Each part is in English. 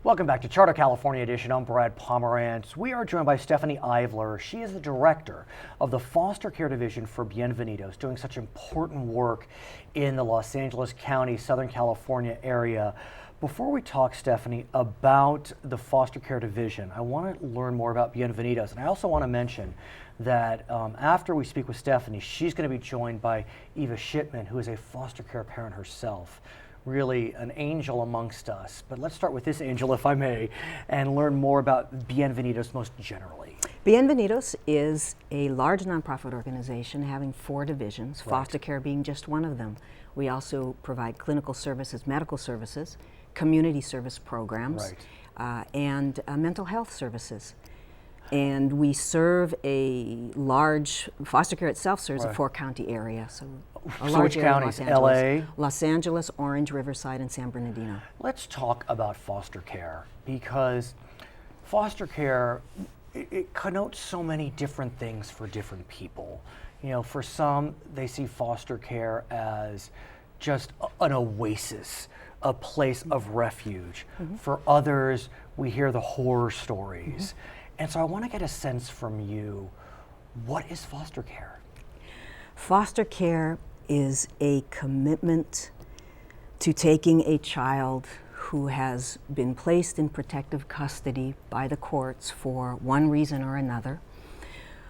Welcome back to Charter California Edition. I'm Brad Pomerance. We are joined by Stephanie Ivler. She is the director of the Foster Care Division for Bienvenidos, doing such important work in the Los Angeles County, Southern California area. Before we talk, Stephanie, about the Foster Care Division, I want to learn more about Bienvenidos. And I also want to mention that after we speak with Stephanie, she's going to be joined by Shipman, who is a foster care parent herself. Really an angel amongst us. But let's start with this angel, if I may, and learn more about Bienvenidos most generally. Bienvenidos is a large nonprofit organization having 4 divisions, Right. foster care being just one of them. We also provide clinical services, medical services, community service programs, and mental health services. And we serve a large, foster care itself serves a 4-county area. So Which counties? LA? Los Angeles, Orange, Riverside, and San Bernardino. Let's talk about foster care, because foster care, it connotes so many different things for different people. You know, for some, they see foster care as just an oasis, a place of refuge. For others, we hear the horror stories. And so I want to get a sense from you, what is foster care? Foster care is a commitment to taking a child who has been placed in protective custody by the courts for one reason or another,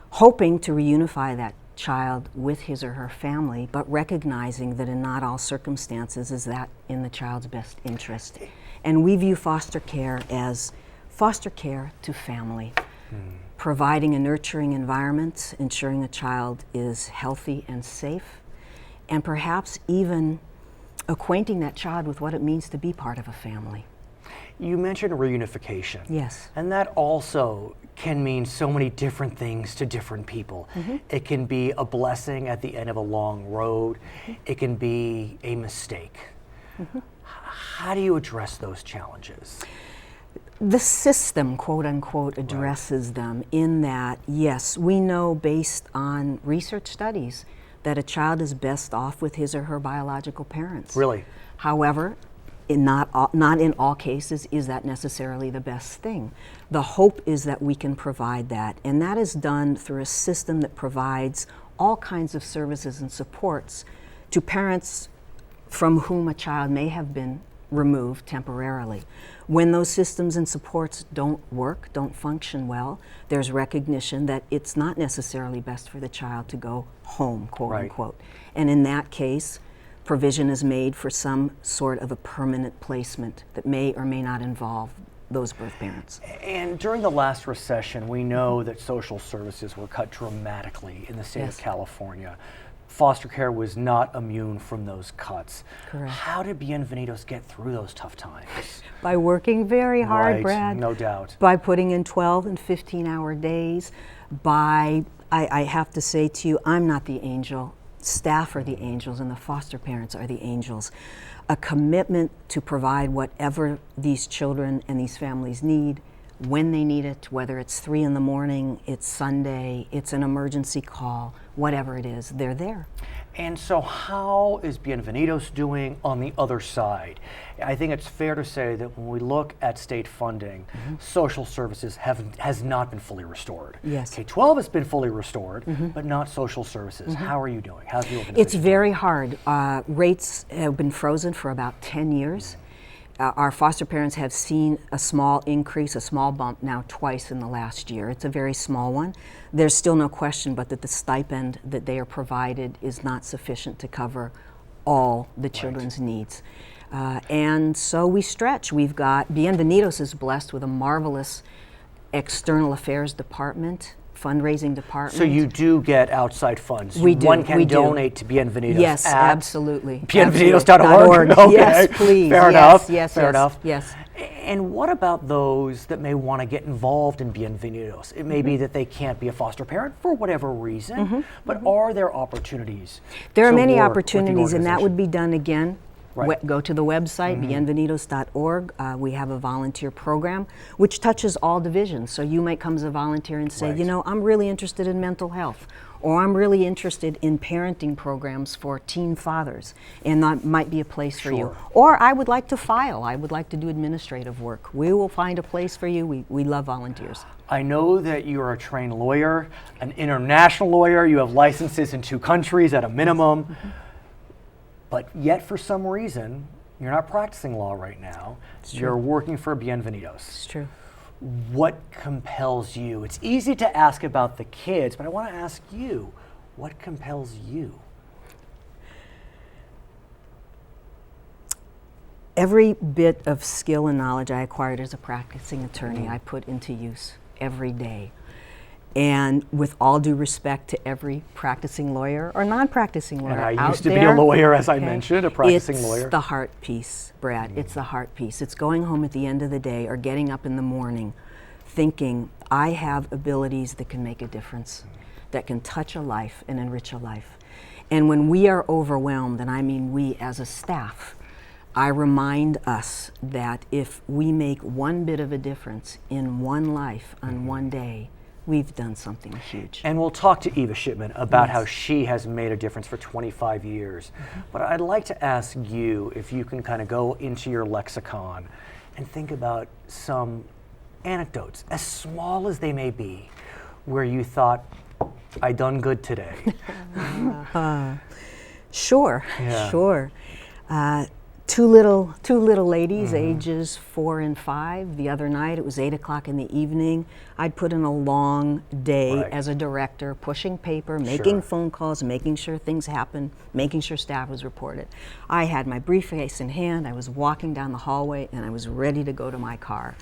hoping to reunify that child with his or her family, but recognizing that in not all circumstances is that in the child's best interest. And we view foster care as foster care to family, providing a nurturing environment, ensuring a child is healthy and safe, and perhaps even acquainting that child with what it means to be part of a family. You mentioned reunification. Yes. And that also can mean so many different things to different people. It can be a blessing at the end of a long road. It can be a mistake. How do you address those challenges? The system, quote unquote, addresses them in that, yes, we know based on research studies that a child is best off with his or her biological parents. Really? However, not in all cases is that necessarily the best thing. The hope is that we can provide that, and that is done through a system that provides all kinds of services and supports to parents from whom a child may have been removed temporarily. When those systems and supports don't work, don't function well, there's recognition that it's not necessarily best for the child to go home, quote unquote. And in that case, provision is made for some sort of a permanent placement that may or may not involve those birth parents. And during the last recession, we know that social services were cut dramatically in the state of California. Foster care was not immune from those cuts. Correct. How did Bienvenidos get through those tough times? By working very hard, Brad. No doubt. By putting in 12 and 15-hour days, I have to say to you, I'm not the angel. Staff are the angels and the foster parents are the angels. A commitment to provide whatever these children and these families need, when they need it, whether it's 3 in the morning, it's Sunday, it's an emergency call, whatever it is, they're there. And so how is Bienvenidos doing on the other side? I think it's fair to say that when we look at state funding, social services has not been fully restored. Yes. K-12 has been fully restored, but not social services. How are you doing? How's the organization? It's very hard. Rates have been frozen for about 10 years. Our foster parents have seen a small increase, a small bump now twice in the last year. It's a very small one. There's still no question but that the stipend that they are provided is not sufficient to cover all the children's needs. And so we stretch. We've got, Bienvenidos is blessed with a marvelous external affairs department, fundraising department. So you do get outside funds. We do. One can donate to Bienvenidos. Yes, at absolutely. Bienvenidos.org. Okay. Yes, please. Fair enough. Yes, Fair enough. Yes. And what about those that may want to get involved in Bienvenidos? It may be that they can't be a foster parent for whatever reason, but are there opportunities? There are to many work with the opportunities, and that would organization? be done again Right. Go to the website, bienvenidos.org. We have a volunteer program which touches all divisions. So you might come as a volunteer and say, Right. you know, I'm really interested in mental health, or I'm really interested in parenting programs for teen fathers, and that might be a place for you. Sure. Or I would like to file, I would like to do administrative work. We will find a place for you. We love volunteers. I know that you're a trained lawyer, an international lawyer. You have licenses in 2 countries at a minimum. But yet, for some reason, you're not practicing law right now. You're working for Bienvenidos. It's true. What compels you? It's easy to ask about the kids, but I want to ask you, what compels you? Every bit of skill and knowledge I acquired as a practicing attorney, I put into use every day. And with all due respect to every practicing lawyer or non-practicing lawyer And I out used to there, be a lawyer, as I mentioned, a practicing lawyer. It's the heart piece, Brad. It's the heart piece. It's going home at the end of the day or getting up in the morning thinking, I have abilities that can make a difference, that can touch a life and enrich a life. And when we are overwhelmed, and I mean we as a staff, I remind us that if we make one bit of a difference in one life on one day, we've done something huge. And we'll talk to Eva Shipman about how she has made a difference for 25 years. But I'd like to ask you if you can kind of go into your lexicon and think about some anecdotes, as small as they may be, where you thought, I done good today. Sure, Yeah. sure. Two little ladies, ages 4 and 5. The other night, it was 8 o'clock in the evening. I'd put in a long day Right. as a director, pushing paper, making Sure. phone calls, making sure things happened, making sure staff was reported. I had my briefcase in hand. I was walking down the hallway, and I was ready to go to my car.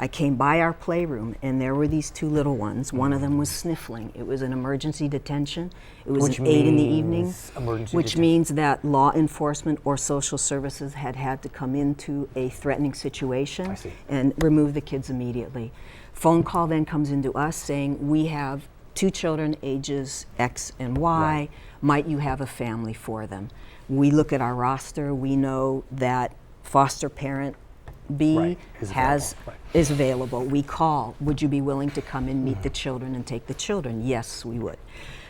I came by our playroom, and there were these 2 little ones. One of them was sniffling. It was an emergency detention. It was Which 8 in the means evening, emergency which detention. means that law enforcement or social services had to come into a threatening situation I see. and remove the kids immediately. Phone call then comes into us saying, we have 2 children ages X and Y. Right. Might you have a family for them? We look at our roster. We know that foster parent B Right, is available, right. is available. We call, would you be willing to come and meet the children and take the children? Yes, we would.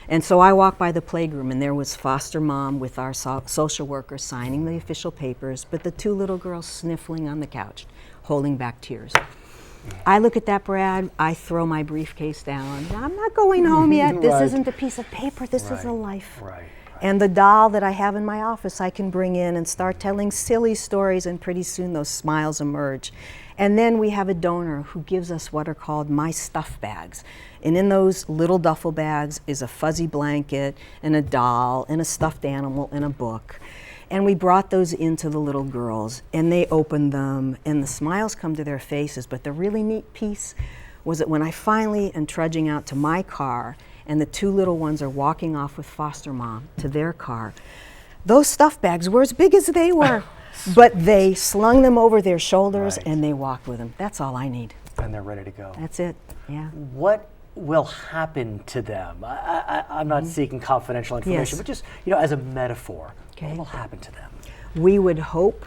And so I walked by the playroom, and there was foster mom with our social worker signing the official papers, but the 2 little girls sniffling on the couch, holding back tears. I look at that, Brad, I throw my briefcase down. I'm not going home yet. This Right. isn't a piece of paper, this is a Right, life. right. And the doll that I have in my office, I can bring in and start telling silly stories, and pretty soon those smiles emerge. And then we have a donor who gives us what are called my stuff bags. And in those little duffel bags is a fuzzy blanket and a doll and a stuffed animal and a book. And we brought those into the little girls, and they opened them, and the smiles come to their faces. But the really neat piece was that when I finally am trudging out to my car, and the 2 little ones are walking off with foster mom to their car, those stuff bags were as big as they were, but they slung them over their shoulders Right. and they walked with them. That's all I need. And they're ready to go. That's it. Yeah. What will happen to them? I'm not seeking confidential information, Yes. but just as a metaphor, Okay. what will happen to them? We would hope,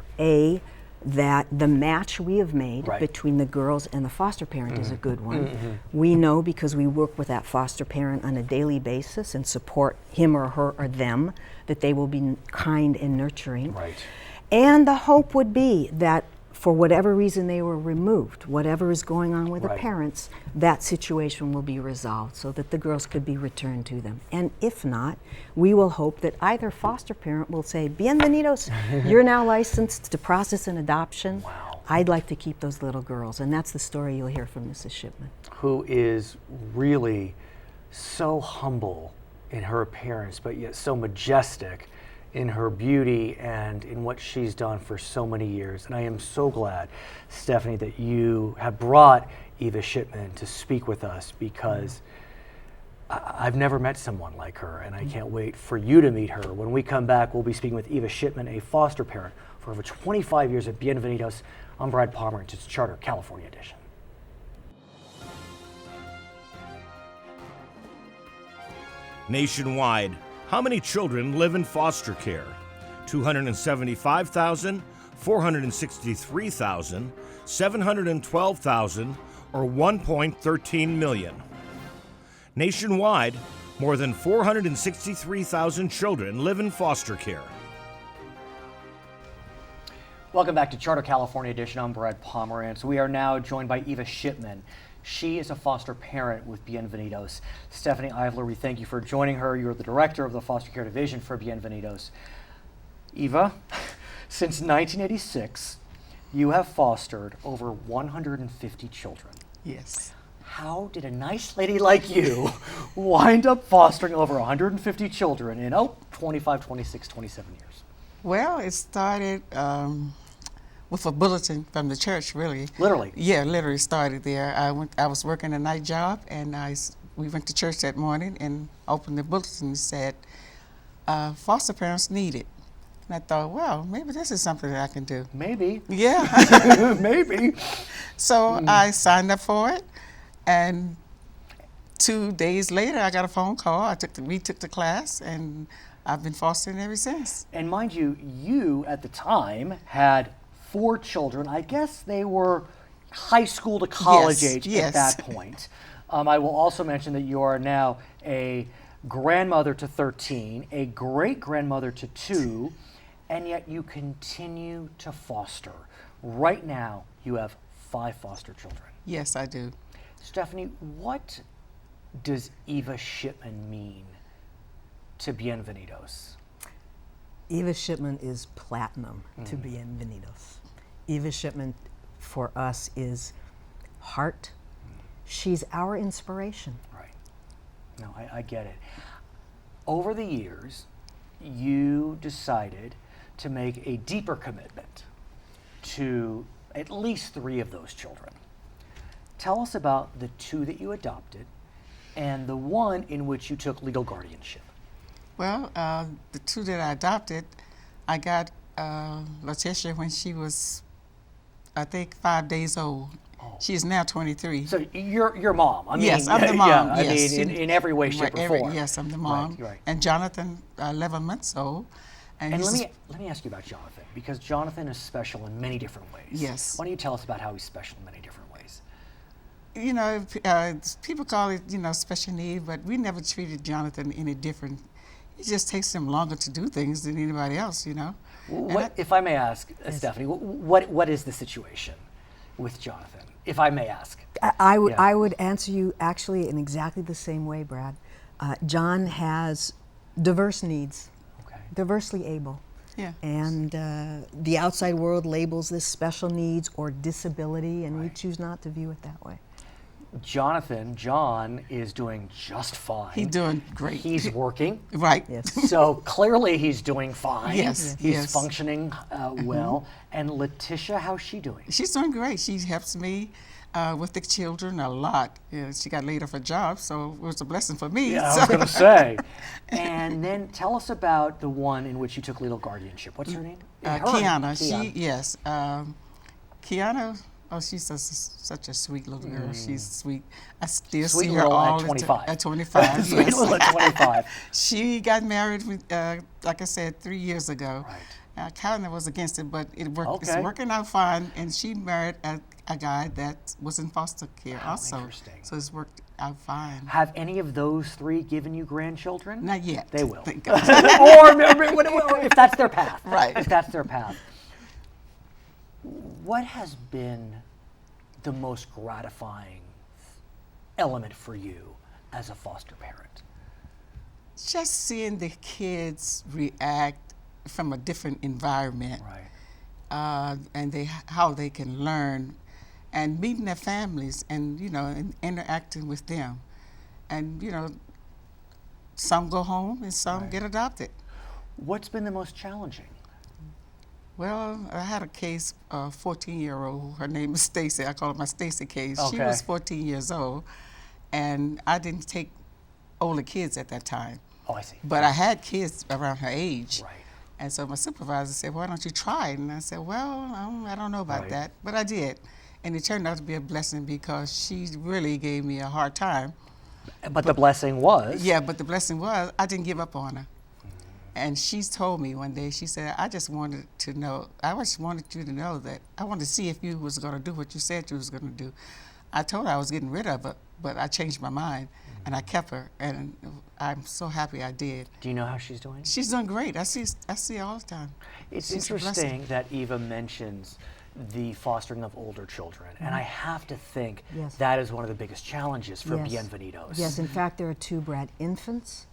that the match we have made Right. between the girls and the foster parent is a good one. We know, because we work with that foster parent on a daily basis and support him or her or them, that they will be kind and nurturing. Right. And the hope would be that for whatever reason they were removed, whatever is going on with the Right. parents, that situation will be resolved so that the girls could be returned to them. And if not, we will hope that either foster parent will say, Bienvenidos, you're now licensed to process an adoption. Wow. I'd like to keep those little girls. And that's the story you'll hear from Mrs. Shipman. Who is really so humble in her appearance, but yet so majestic in her beauty and in what she's done for so many years. And I am so glad, Stephanie, that you have brought Eva Shipman to speak with us, because I've never met someone like her, and I can't wait for you to meet her. When we come back, we'll be speaking with Eva Shipman, a foster parent for over 25 years at Bienvenidos. I'm Brad Pomerance. It's Charter California Edition. Nationwide, how many children live in foster care? 275,000, 463,000, 712,000, or 1.13 million. Nationwide, more than 463,000 children live in foster care. Welcome back to Charter California Edition. I'm Brad Pomerance. We are now joined by Eva Shipman. She is a foster parent with Bienvenidos. Stephanie Ivler, we thank you for joining her. You're the director of the foster care division for Bienvenidos. Eva, since 1986, you have fostered over 150 children. Yes. How did a nice lady like you wind up fostering over 150 children in, 25, 26, 27 years? Well, it started with a bulletin from the church, really. Literally? Yeah, literally started there. I was working a night job, and we went to church that morning and opened the bulletin and said, foster parents needed. And I thought, well, maybe this is something that I can do. Maybe. Yeah. Maybe. So I signed up for it, and 2 days later, I got a phone call. We took the class, and I've been fostering ever since. And mind you, you at the time had 4 children. I guess they were high school to college age at that point. I will also mention that you are now a grandmother to 13, a great-grandmother to 2, and yet you continue to foster. Right now, you have 5 foster children. Yes, I do. Stephanie, what does Eva Shipman mean to Bienvenidos? Eva Shipman is platinum to Bienvenidos. Eva Shipman for us is heart. She's our inspiration. Right. No, I get it. Over the years, you decided to make a deeper commitment to at least 3 of those children. Tell us about the 2 that you adopted and the 1 in which you took legal guardianship. Well, the 2 that I adopted, I got Letitia when she was, I think, 5 days old. Oh. She's now 23. So you're mom. I mean, yes, I'm the mom. Yeah, yes. I mean, in every way, shape, or form. Yes, I'm the mom. Right. And Jonathan, 11 months old. And let me ask you about Jonathan, because Jonathan is special in many different ways. Yes. Why don't you tell us about how he's special in many different ways? You know, people call it, special need, but we never treated Jonathan any different. It just takes him longer to do things than anybody else, If I may ask, Stephanie, what is the situation with Jonathan, if I may ask? I would answer you actually in exactly the same way, Brad. John has diverse needs, diversely able. Yeah. And the outside world labels this special needs or disability, and we choose not to view it that way. John is doing just fine. He's doing great. He's working. Right. Yes. So clearly he's doing fine. Yes. He's functioning well. And Letitia, how's she doing? She's doing great. She helps me with the children a lot. She got laid off a job, so it was a blessing for me. Yeah, I was going to say. And then tell us about the 1 in which you took legal guardianship. What's her name? Kiana. Kiana. Oh, she's such a sweet little girl. She's sweet. I still sweet see her all at 25. At 25, Sweet yes. little at 25. She got married, like I said, 3 years ago. Right. Kiana was against it, but it worked. Okay. It's working out fine. And she married a guy that was in foster care also. Interesting. So it's worked out fine. Have any of those 3 given you grandchildren? Not yet. They will. Thank God. or if that's their path. Right. If that's their path. What has been the most gratifying element for you as a foster parent? Just seeing the kids react from a different environment. Right. And how they can learn, and meeting their families, and and interacting with them, and some go home and some get adopted. What's been the most challenging? Well, I had a case, a 14-year-old. Her name is Stacy. I call it my Stacy case. She was 14 years old, and I didn't take older kids at that time. Oh, I see. But I had kids around her age. Right. And so my supervisor said, "Why don't you try it?" And I said, "Well, I don't know about that." But I did. And it turned out to be a blessing because she really gave me a hard time. But the blessing was? Yeah, but the blessing was I didn't give up on her. And she's told me one day, she said, I just wanted you to know that I wanted to see if you was going to do what you said you was going to do. I told her I was getting rid of it, but I changed my mind, and I kept her, and I'm so happy I did. Do you know how she's doing? She's doing great. I see her all the time. It's She's a blessing. interesting that Eva mentions the fostering of older children, and I have to think Yes. that is one of the biggest challenges for Yes. Bienvenidos. Yes, in fact, there are two, Brad, infants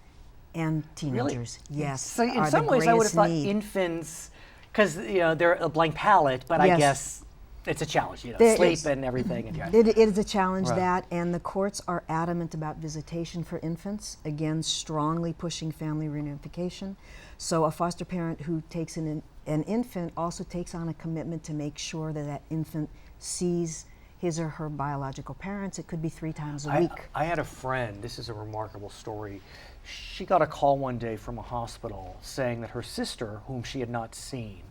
and teenagers. Yes. So in are some the ways, I would have greatest thought need. infants, because they're a blank palette, but I Yes. guess it's a challenge. There Sleep is. and everything. And yeah. It is a challenge, Right. that, and the courts are adamant about visitation for infants, again, strongly pushing family reunification. So a foster parent who takes an infant also takes on a commitment to make sure that that infant sees his or her biological parents. It could be 3 times a week. I had a friend, this is a remarkable story. She got a call one day from a hospital saying that her sister, whom she had not seen,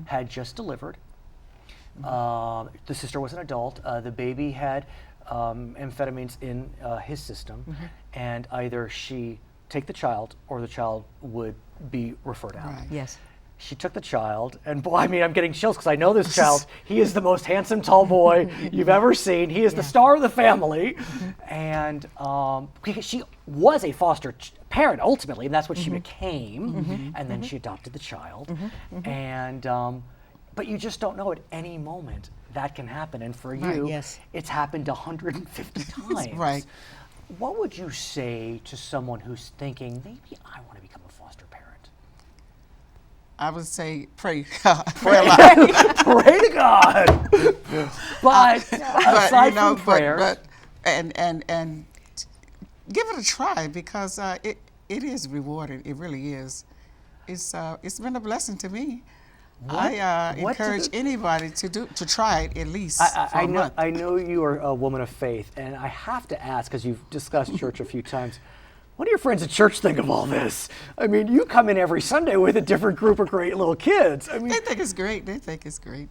had just delivered. The sister was an adult. The baby had amphetamines in his system, and either she take the child or the child would be referred out. Right. Yes. She took the child, and boy, I mean, I'm getting chills because I know this child. He is the most handsome, tall boy you've ever seen. He is the star of the family. And she was a foster parent ultimately, and that's what she became. And then she adopted the child. And but you just don't know at any moment that can happen. And for Right, you, yes. it's happened 150 times. Right. What would you say to someone who's thinking, maybe I want to become a foster parent? I would say pray. Pray a lot. Pray to God. But aside from prayers, and give it a try, because it is rewarding. It really is. It's been a blessing to me. I what did encourage the- anybody to try it at least for I a know month. I know you are a woman of faith, and I have to ask, because you've discussed church a few times, what do your friends at church think of all this? I mean, you come in every Sunday with a different group of great little kids. I mean, They think it's great. They think it's great.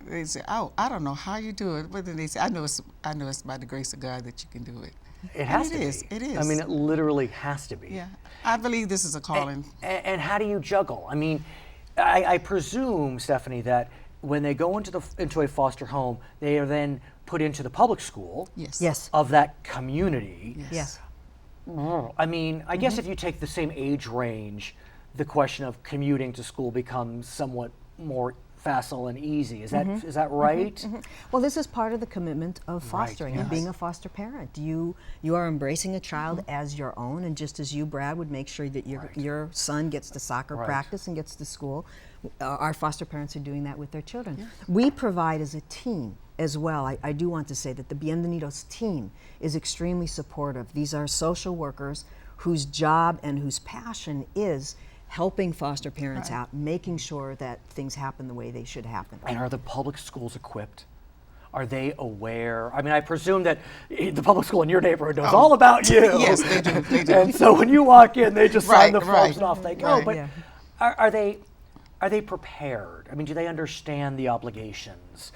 They say, "Oh, I don't know how you do it," but then they say, "I know it's by the grace of God that you can do it." it has And to it is. be. It is. I mean, it literally has to be. Yeah, I believe this is a calling. And how do you juggle? I mean, I presume, Stephanie, that when they go into a foster home, they are then put into the public school Yes. Yes. of that community. Yes. I mean, I guess if you take the same age range, the question of commuting to school becomes somewhat more facile and easy. Is that right? Well, this is part of the commitment of fostering and yes. being a foster parent. You are embracing a child as your own, and just as you, Brad, would make sure that your son gets to soccer practice and gets to school, our foster parents are doing that with their children. We provide as a team as well. I do want to say that the Bienvenidos team is extremely supportive. These are social workers whose job and whose passion is helping foster parents out, making sure that things happen the way they should happen. And are the public schools equipped? Are they aware? I mean, I presume that the public school in your neighborhood knows all about you. Yes, they do. They do. And so when you walk in, they just sign Right, the forms right, and off they go. right. But Yeah. are they prepared? I mean, do they understand the obligations?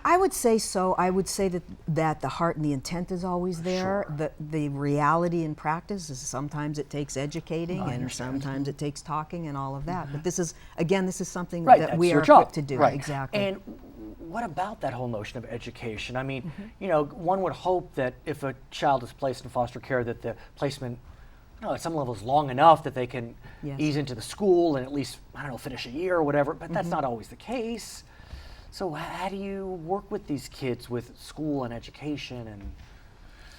I would say so. I would say that the heart and the intent is always there. Sure. The reality in practice is sometimes it takes educating and understand. sometimes it takes talking and all of that. But this is something Right, that that's we your are job. equipped to do. Right. Exactly. And what about that whole notion of education? I mean, one would hope that if a child is placed in foster care, that the placement, at some level is long enough that they can Yes. ease into the school and at least, finish a year or whatever, but that's not always the case. So how do you work with these kids with school and education and?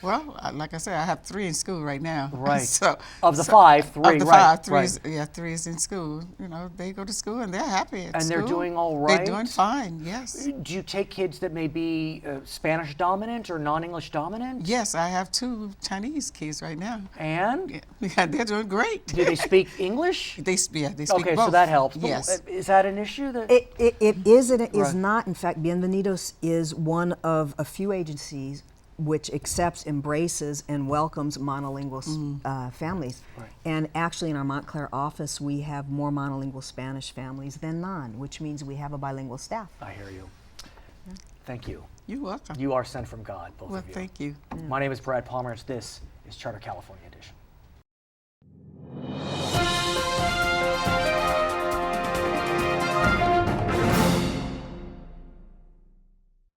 Well, like I said, I have 3 in school right now. Right. So Of the 5, 3, of the right, 5, 3 right. is, 3 is in school. They go to school and they're happy at And school. they're doing all They're right? doing fine. Yes. Do you take kids that may be Spanish dominant or non-English dominant? Yes, I have 2 Chinese kids right now. And Yeah, they're doing great. do they speak English? They speak Okay, both. so that helps. But Yes. is that an issue? That It is and it is Right. not. In fact, Bienvenidos is one of a few agencies which accepts, embraces, and welcomes monolingual families. Right. And actually, in our Montclair office, we have more monolingual Spanish families than non, which means we have a bilingual staff. I hear you. Thank you. You're welcome. You are sent from God, both Well, of you. thank you. My name is Brad Pomerance. This is Charter California Edition.